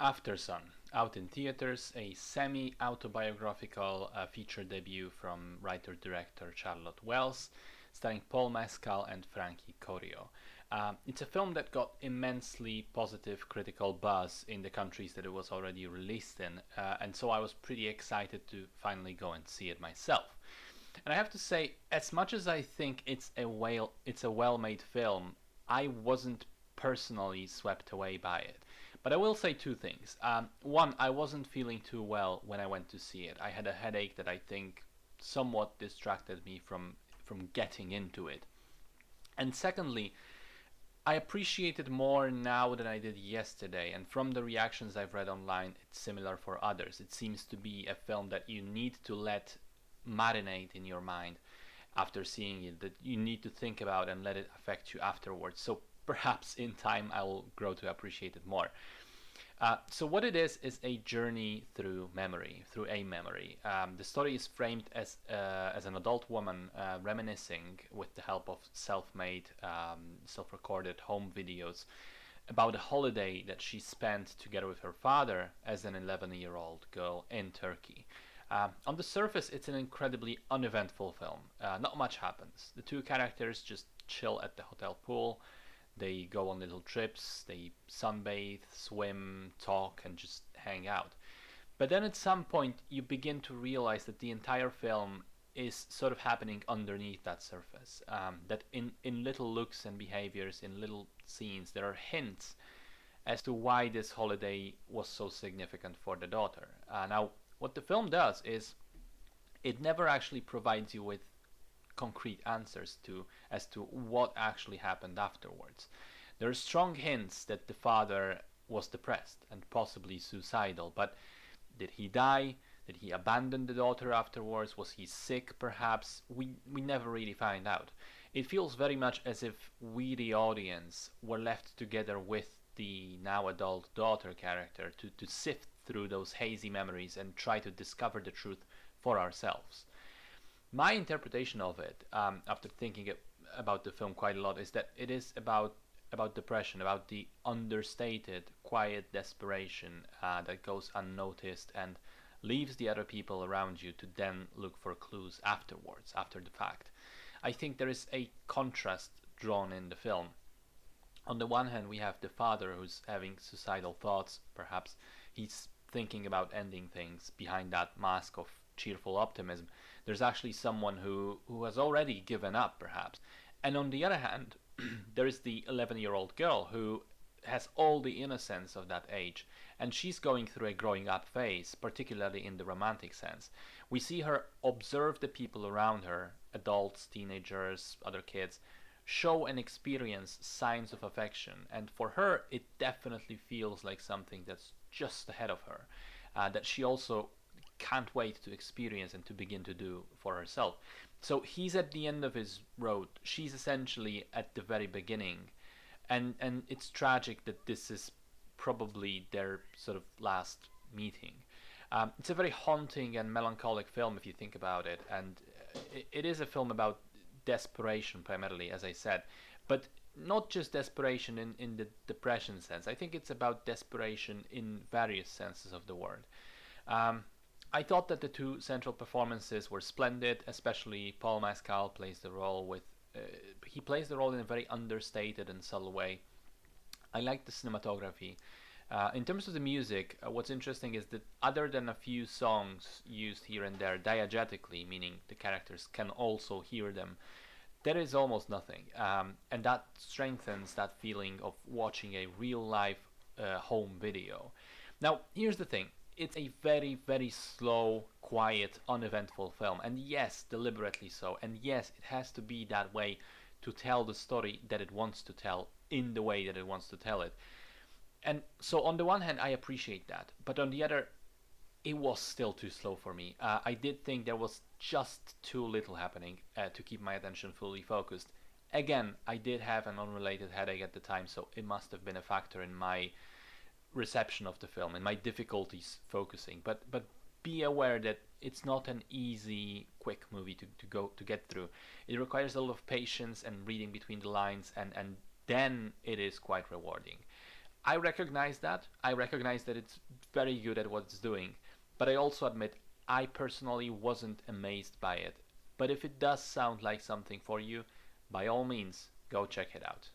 Aftersun, out in theaters, a semi-autobiographical feature debut from writer-director Charlotte Wells, starring Paul Mescal and Frankie Corio. It's a film that got immensely positive critical buzz in the countries that it was already released in, and so I was pretty excited to finally go and see it myself. And I have to say, as much as I think it's a well-made film, I wasn't personally swept away by it. But I will say two things. One, I wasn't feeling too well when I went to see it. I had a headache that I think somewhat distracted me from getting into it. And secondly, I appreciate it more now than I did yesterday, and from the reactions I've read online, it's similar for others. It seems to be a film that you need to let marinate in your mind after seeing it, that you need to think about and let it affect you afterwards. So perhaps in time I will grow to appreciate it more. So what it is a journey through memory, through a memory. The story is framed as an adult woman reminiscing with the help of self-made, self-recorded home videos about a holiday that she spent together with her father as an 11-year-old girl in Turkey. On the surface, it's an incredibly uneventful film. Not much happens. The two characters just chill at the hotel pool. They go on little trips, they sunbathe, swim, talk, and just hang out. But then at some point, you begin to realize that the entire film is sort of happening underneath that surface. That in little looks and behaviors, in little scenes, there are hints as to why this holiday was so significant for the daughter. Now, what the film does is it never actually provides you with concrete answers as to what actually happened afterwards. There are strong hints that the father was depressed and possibly suicidal, but did he die? Did he abandon the daughter afterwards? Was he sick perhaps? We never really find out. It feels very much as if we, the audience, were left together with the now adult daughter character to sift through those hazy memories and try to discover the truth for ourselves. My interpretation of it, after thinking about the film quite a lot, is that it is about depression, about the understated, quiet desperation that goes unnoticed and leaves the other people around you to then look for clues afterwards, after the fact. I think there is a contrast drawn in the film. On the one hand, we have the father who's having suicidal thoughts, perhaps. He's thinking about ending things behind that mask of cheerful optimism. There's actually someone who has already given up, perhaps. And on the other hand, there is the 11-year-old girl who has all the innocence of that age, and she's going through a growing up phase, particularly in the romantic sense. We see her observe the people around her, adults, teenagers, other kids, show and experience signs of affection, and for her it definitely feels like something that's just ahead of her, that she also can't wait to experience and to begin to do for herself. So he's at the end of his road. She's essentially at the very beginning. And it's tragic that this is probably their sort of last meeting. It's a very haunting and melancholic film if you think about it. And it is a film about desperation primarily, as I said. But not just desperation in the depression sense. I think it's about desperation in various senses of the word. I thought that the two central performances were splendid, especially Paul Mescal plays the role he plays the role in a very understated and subtle way. I like the cinematography. In terms of the music, what's interesting is that other than a few songs used here and there diegetically, meaning the characters can also hear them, there is almost nothing. And that strengthens that feeling of watching a real life home video. Now, here's the thing. It's a very, very slow, quiet, uneventful film. And yes, deliberately so. And yes, it has to be that way to tell the story that it wants to tell in the way that it wants to tell it. And so on the one hand, I appreciate that. But on the other, it was still too slow for me. I did think there was just too little happening to keep my attention fully focused. Again, I did have an unrelated headache at the time, so it must have been a factor in my reception of the film and my difficulties focusing. But be aware that it's not an easy, quick movie to get through. It requires a lot of patience and reading between the lines, and then it is quite rewarding. I recognize that. I recognize that it's very good at what it's doing. But I also admit I personally wasn't amazed by it. But if it does sound like something for you, by all means, go check it out.